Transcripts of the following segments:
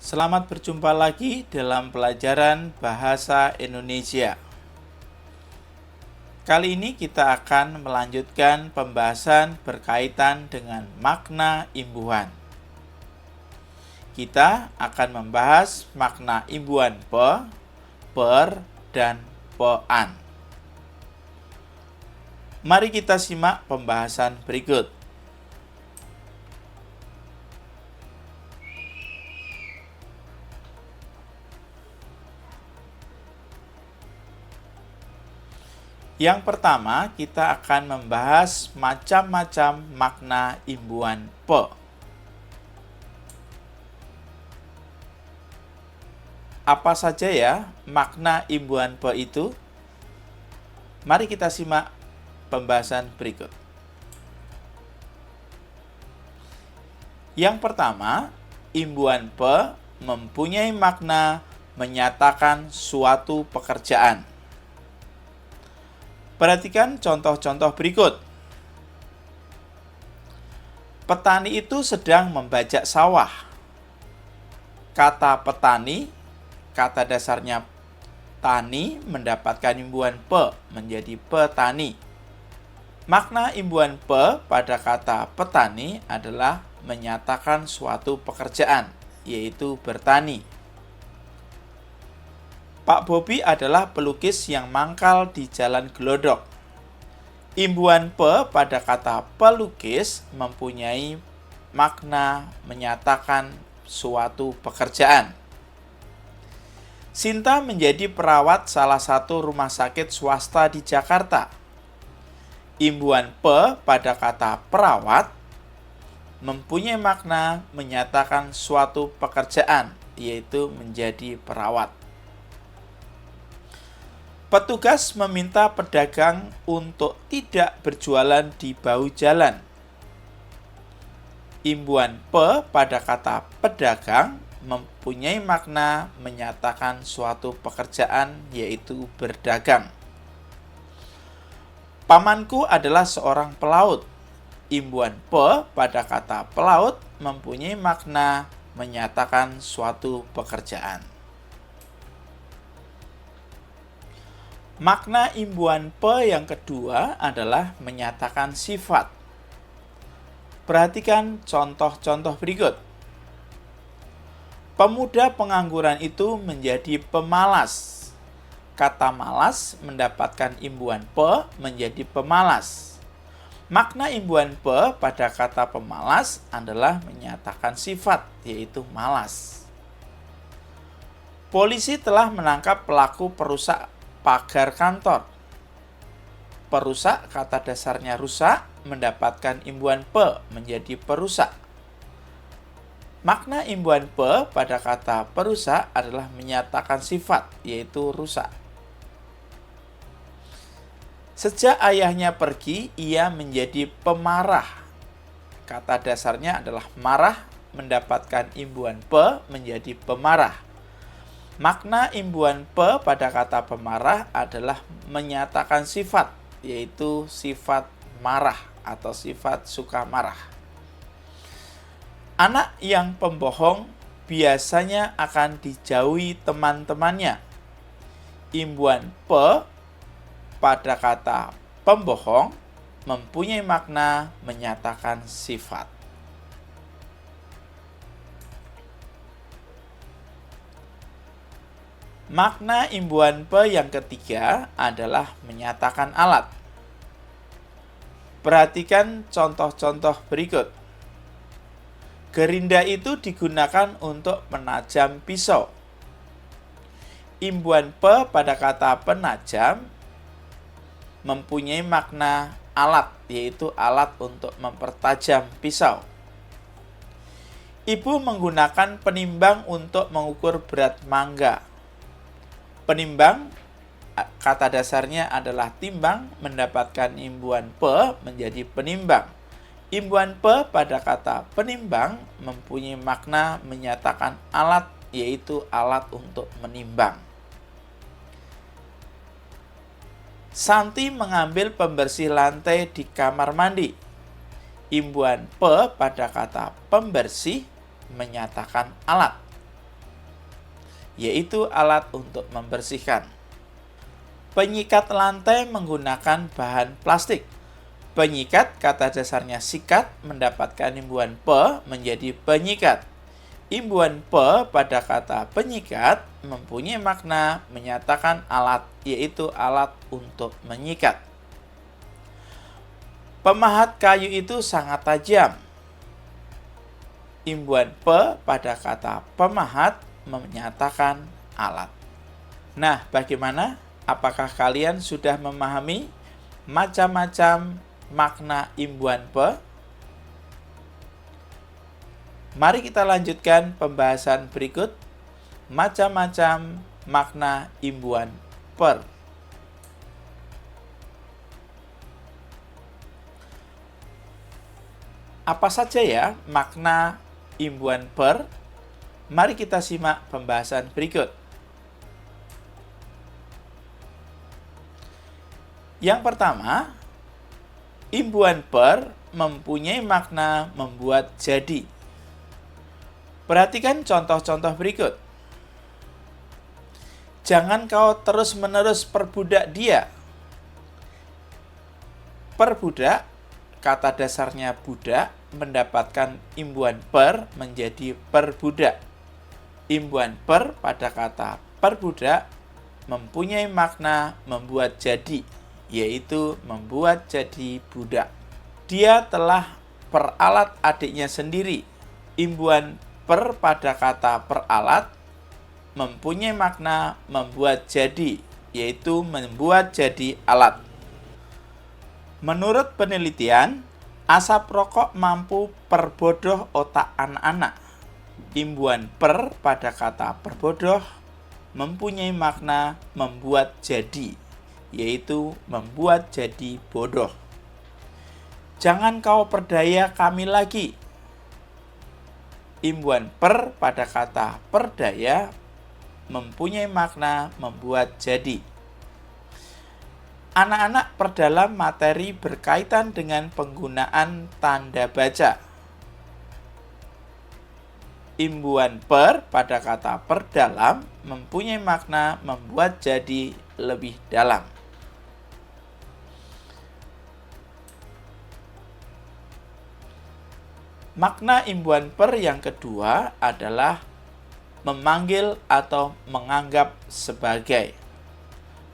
Selamat berjumpa lagi dalam pelajaran Bahasa Indonesia. Kali ini kita akan melanjutkan pembahasan berkaitan dengan makna imbuhan. Kita akan membahas makna imbuhan pe, per, dan pean. Mari kita simak pembahasan berikut. Yang pertama, kita akan membahas macam-macam makna imbuhan pe. Apa saja ya makna imbuhan pe itu? Mari kita simak pembahasan berikut. Yang pertama, imbuhan pe mempunyai makna menyatakan suatu pekerjaan. Perhatikan contoh-contoh berikut. Petani itu sedang membajak sawah. Kata petani, kata dasarnya tani, mendapatkan imbuhan pe menjadi petani. Makna imbuhan pe pada kata petani adalah menyatakan suatu pekerjaan, yaitu bertani. Pak Bobi adalah pelukis yang mangkal di Jalan Glodok. Imbuhan pe pada kata pelukis mempunyai makna menyatakan suatu pekerjaan. Sinta menjadi perawat salah satu rumah sakit swasta di Jakarta. Imbuhan pe pada kata perawat mempunyai makna menyatakan suatu pekerjaan, yaitu menjadi perawat. Petugas meminta pedagang untuk tidak berjualan di bahu jalan. Imbuhan pe pada kata pedagang mempunyai makna menyatakan suatu pekerjaan, yaitu berdagang. Pamanku adalah seorang pelaut. Imbuhan pe pada kata pelaut mempunyai makna menyatakan suatu pekerjaan. Makna imbuhan pe yang kedua adalah menyatakan sifat. Perhatikan contoh-contoh berikut. Pemuda pengangguran itu menjadi pemalas. Kata malas mendapatkan imbuhan pe menjadi pemalas. Makna imbuhan pe pada kata pemalas adalah menyatakan sifat, yaitu malas. Polisi telah menangkap pelaku perusak pagar kantor. Perusak kata dasarnya rusak mendapatkan imbuhan pe menjadi perusak. Makna imbuhan pe pada kata perusak adalah menyatakan sifat, yaitu rusak. Sejak ayahnya pergi, ia menjadi pemarah. Kata dasarnya adalah marah mendapatkan imbuhan pe menjadi pemarah. Makna imbuhan pe pada kata pemarah adalah menyatakan sifat, yaitu sifat marah atau sifat suka marah. Anak yang pembohong biasanya akan dijauhi teman-temannya. Imbuhan pe pada kata pembohong mempunyai makna menyatakan sifat. Makna imbuhan pe yang ketiga adalah menyatakan alat. Perhatikan contoh-contoh berikut. Gerinda itu digunakan untuk menajam pisau. Imbuhan pe pada kata penajam mempunyai makna alat, yaitu alat untuk mempertajam pisau. Ibu menggunakan penimbang untuk mengukur berat mangga. Penimbang kata dasarnya adalah timbang mendapatkan imbuhan pe menjadi penimbang. Imbuhan pe pada kata penimbang mempunyai makna menyatakan alat, yaitu alat untuk menimbang. Santi mengambil pembersih lantai di kamar mandi. Imbuhan pe pada kata pembersih menyatakan alat. yaitu alat untuk membersihkan. Penyikat lantai menggunakan bahan plastik. Penyikat kata dasarnya sikat mendapatkan imbuhan pe menjadi penyikat. Imbuhan pe pada kata penyikat mempunyai makna menyatakan alat, yaitu alat untuk menyikat. Pemahat kayu itu sangat tajam. Imbuhan pe pada kata pemahat menyatakan alat. Nah, bagaimana? Apakah kalian sudah memahami macam-macam makna imbuhan pe? Mari kita lanjutkan pembahasan berikut, macam-macam makna imbuhan per. Apa saja ya makna imbuhan per? Mari kita simak pembahasan berikut. Yang pertama, imbuhan per mempunyai makna membuat jadi. Perhatikan contoh-contoh berikut. Jangan kau terus-menerus perbudak dia. Perbudak, kata dasarnya budak, mendapatkan imbuhan per menjadi perbudak. Imbuhan per pada kata perbudak mempunyai makna membuat jadi, yaitu membuat jadi budak. Dia telah peralat adiknya sendiri. Imbuhan per pada kata peralat mempunyai makna membuat jadi, yaitu membuat jadi alat. Menurut penelitian, asap rokok mampu perbodoh otak anak-anak. Imbuhan per pada kata perbodoh mempunyai makna membuat jadi, yaitu membuat jadi bodoh. Jangan kau perdaya kami lagi. Imbuhan per pada kata perdaya mempunyai makna membuat jadi. Anak-anak perdalam materi berkaitan dengan penggunaan tanda baca. Imbuhan per pada kata perdalam mempunyai makna membuat jadi lebih dalam. Makna imbuhan per yang kedua adalah memanggil atau menganggap sebagai.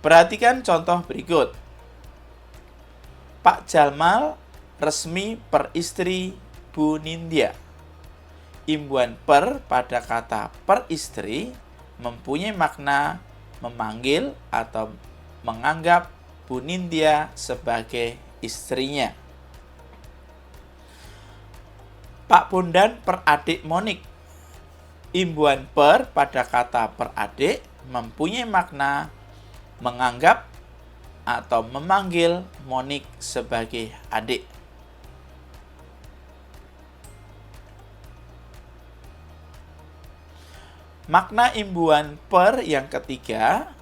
Perhatikan contoh berikut. Pak Jalmal resmi peristri Bu Nindya. Imbuhan per pada kata peristri mempunyai makna memanggil atau menganggap Bu Nindya sebagai istrinya. Pak Bondan peradik Monik. Imbuhan per pada kata peradik mempunyai makna menganggap atau memanggil Monik sebagai adik. Makna imbuhan per yang ketiga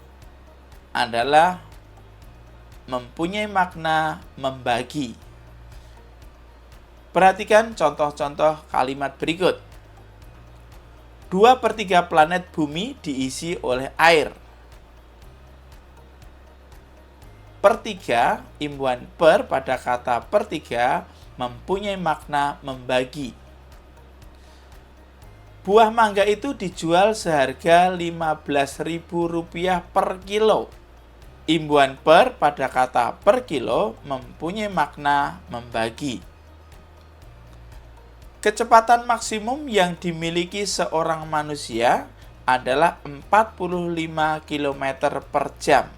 adalah mempunyai makna membagi. Perhatikan contoh-contoh kalimat berikut. 2/3 planet bumi diisi oleh air. Per3, imbuhan per pada kata per3 mempunyai makna membagi. Buah mangga itu dijual seharga Rp15.000 per kilo. Imbuhan per pada kata per kilo mempunyai makna membagi. Kecepatan maksimum yang dimiliki seorang manusia adalah 45 km per jam.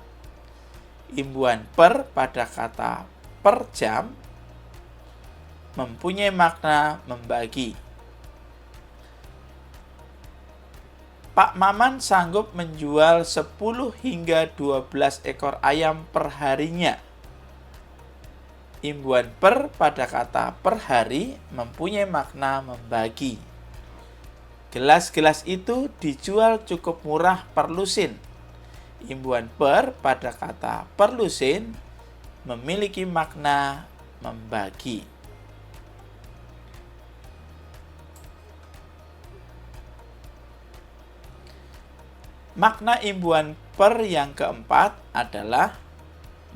Imbuhan per pada kata per jam mempunyai makna membagi. Pak Maman sanggup menjual 10 hingga 12 ekor ayam per harinya. Imbuhan per pada kata per hari mempunyai makna membagi. Gelas-gelas itu dijual cukup murah per lusin. Imbuhan per pada kata per lusin memiliki makna membagi. Makna imbuhan per yang keempat adalah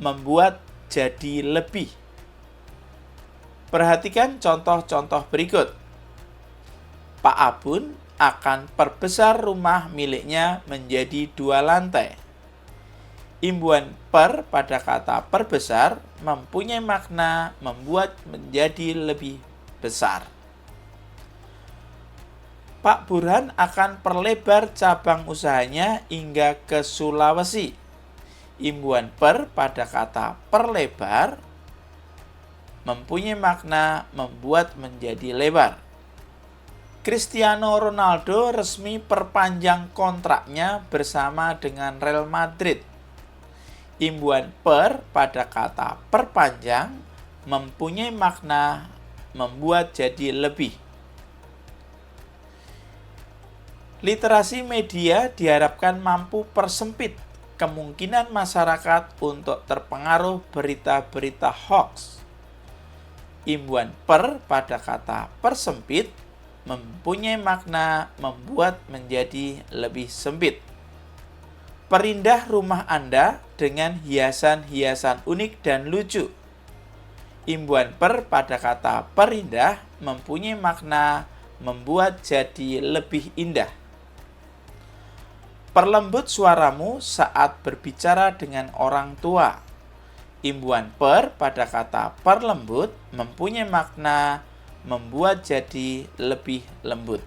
membuat jadi lebih. Perhatikan contoh-contoh berikut. Pak Abun akan perbesar rumah miliknya menjadi 2 lantai. Imbuhan per pada kata perbesar mempunyai makna membuat menjadi lebih besar. Pak Burhan akan perlebar cabang usahanya hingga ke Sulawesi. Imbuhan per pada kata perlebar mempunyai makna membuat menjadi lebar. Cristiano Ronaldo resmi perpanjang kontraknya bersama dengan Real Madrid. Imbuhan per pada kata perpanjang mempunyai makna membuat jadi lebih. Literasi media diharapkan mampu persempit kemungkinan masyarakat untuk terpengaruh berita-berita hoax. Imbuhan per pada kata persempit mempunyai makna membuat menjadi lebih sempit. Perindah rumah Anda dengan hiasan-hiasan unik dan lucu. Imbuhan per pada kata perindah mempunyai makna membuat jadi lebih indah. Perlembut suaramu saat berbicara dengan orang tua. Imbuhan per pada kata perlembut mempunyai makna membuat jadi lebih lembut.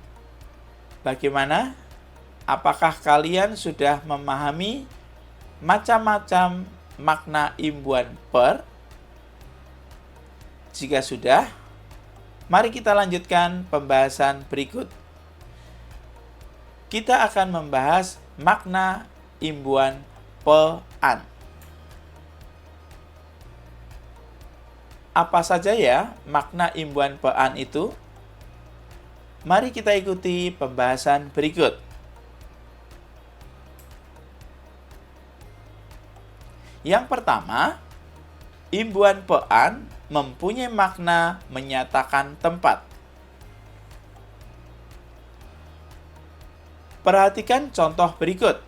Bagaimana? Apakah kalian sudah memahami macam-macam makna imbuhan per? Jika sudah, mari kita lanjutkan pembahasan berikut. Kita akan membahas makna imbuhan pe-an. Apa saja ya makna imbuhan pe-an itu? Mari kita ikuti pembahasan berikut. Yang pertama, imbuhan pe-an mempunyai makna menyatakan tempat. Perhatikan contoh berikut.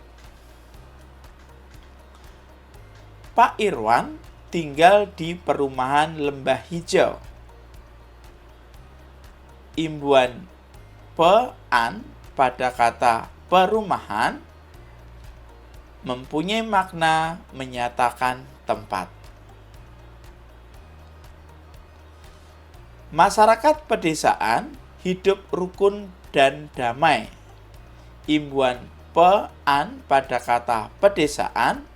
Pak Irwan tinggal di perumahan Lembah Hijau. Imbuhan pe-an pada kata perumahan mempunyai makna menyatakan tempat. Masyarakat pedesaan hidup rukun dan damai. Imbuhan pe-an pada kata pedesaan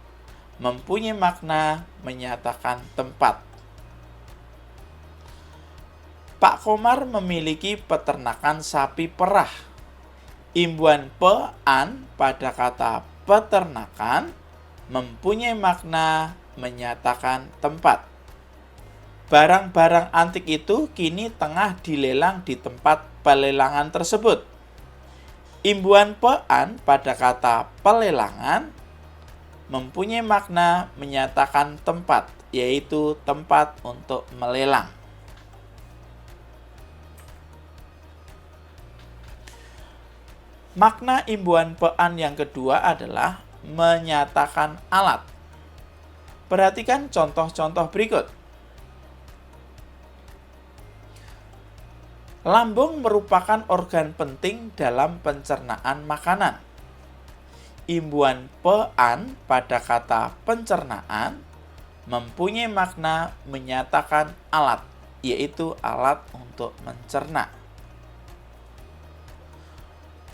mempunyai makna menyatakan tempat. Pak Komar memiliki peternakan sapi perah. Imbuhan pe-an pada kata peternakan mempunyai makna menyatakan tempat. Barang-barang antik itu kini tengah dilelang di tempat pelelangan tersebut. Imbuhan pe-an pada kata pelelangan mempunyai makna menyatakan tempat, yaitu tempat untuk melelang. Makna imbuhan pe-an yang kedua adalah menyatakan alat. Perhatikan contoh-contoh berikut. Lambung merupakan organ penting dalam pencernaan makanan. Imbuhan pe-an pada kata pencernaan mempunyai makna menyatakan alat, yaitu alat untuk mencerna.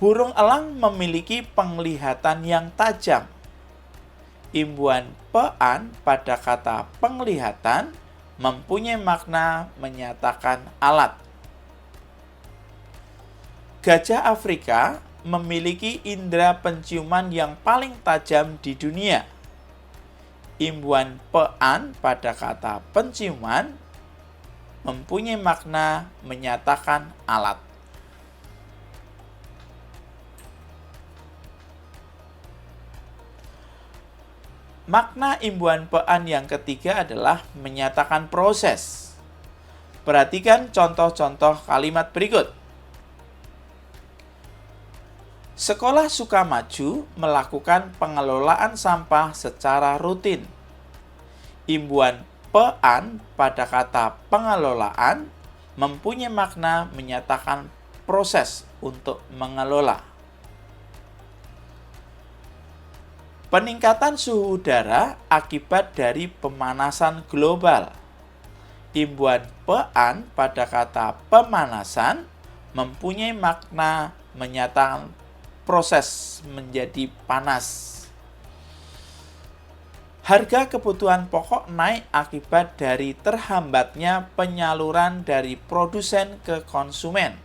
Burung elang memiliki penglihatan yang tajam. Imbuhan pe-an pada kata penglihatan mempunyai makna menyatakan alat. Gajah Afrika memiliki indera penciuman yang paling tajam di dunia. Imbuhan pe-an pada kata penciuman mempunyai makna menyatakan alat. Makna imbuhan pe-an yang ketiga adalah menyatakan proses. Perhatikan contoh-contoh kalimat berikut. Sekolah Sukamaju melakukan pengelolaan sampah secara rutin. Imbuhan pean pada kata pengelolaan mempunyai makna menyatakan proses untuk mengelola. Peningkatan suhu udara akibat dari pemanasan global. Imbuhan pean pada kata pemanasan mempunyai makna menyatakan proses menjadi panas. Harga kebutuhan pokok naik akibat dari terhambatnya penyaluran dari produsen ke konsumen.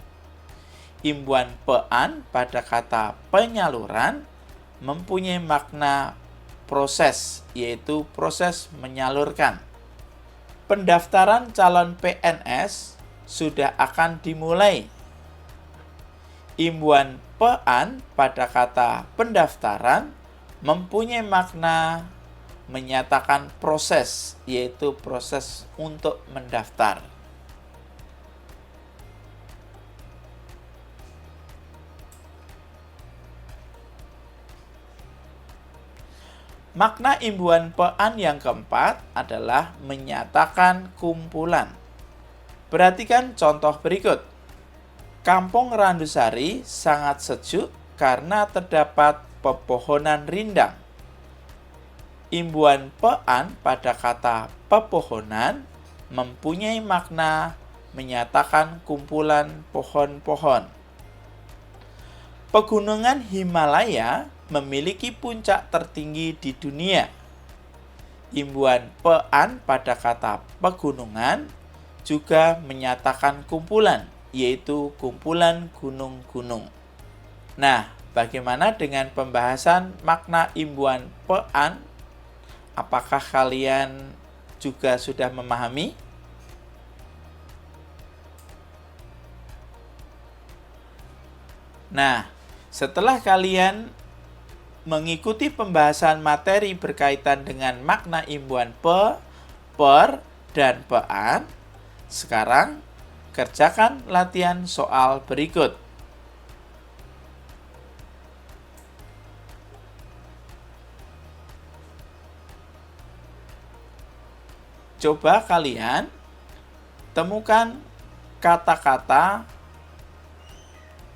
Imbuhan pean pada kata penyaluran mempunyai makna proses, yaitu proses menyalurkan. Pendaftaran calon PNS sudah akan dimulai. Imbuhan pean pada kata pendaftaran mempunyai makna menyatakan proses, yaitu proses untuk mendaftar. Makna imbuhan pean yang keempat adalah menyatakan kumpulan. Perhatikan contoh berikut. Kampung Randusari sangat sejuk karena terdapat pepohonan rindang. Imbuhan pean pada kata pepohonan mempunyai makna menyatakan kumpulan pohon-pohon. Pegunungan Himalaya memiliki puncak tertinggi di dunia. Imbuhan pean pada kata pegunungan juga menyatakan kumpulan, yaitu kumpulan gunung-gunung. Nah, bagaimana dengan pembahasan makna imbuhan pean? Apakah kalian juga sudah memahami? Nah, setelah kalian mengikuti pembahasan materi berkaitan dengan makna imbuhan per, dan pean, sekarang kerjakan latihan soal berikut. Coba kalian temukan kata-kata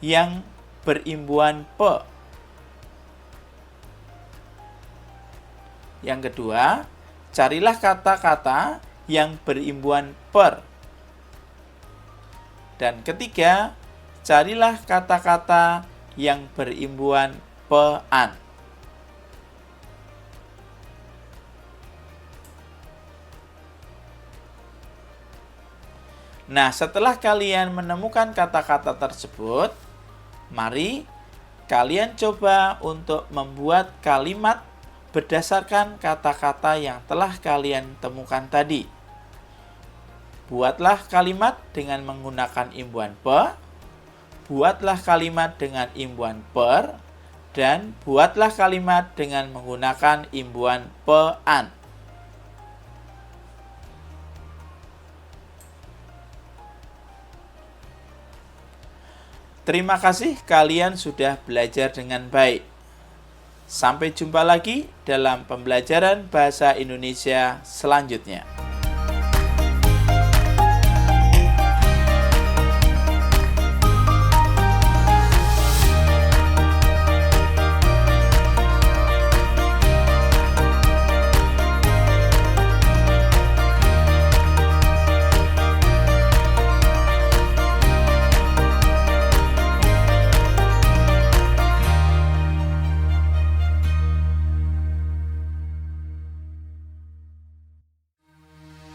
yang berimbuhan pe. Yang kedua, carilah kata-kata yang berimbuhan per. Dan ketiga, carilah kata-kata yang berimbuhan pean. Nah, setelah kalian menemukan kata-kata tersebut, mari kalian coba untuk membuat kalimat berdasarkan kata-kata yang telah kalian temukan tadi. Buatlah kalimat dengan menggunakan imbuhan pe, buatlah kalimat dengan imbuhan per, dan buatlah kalimat dengan menggunakan imbuhan pean. Terima kasih kalian sudah belajar dengan baik. Sampai jumpa lagi dalam pembelajaran bahasa Indonesia selanjutnya.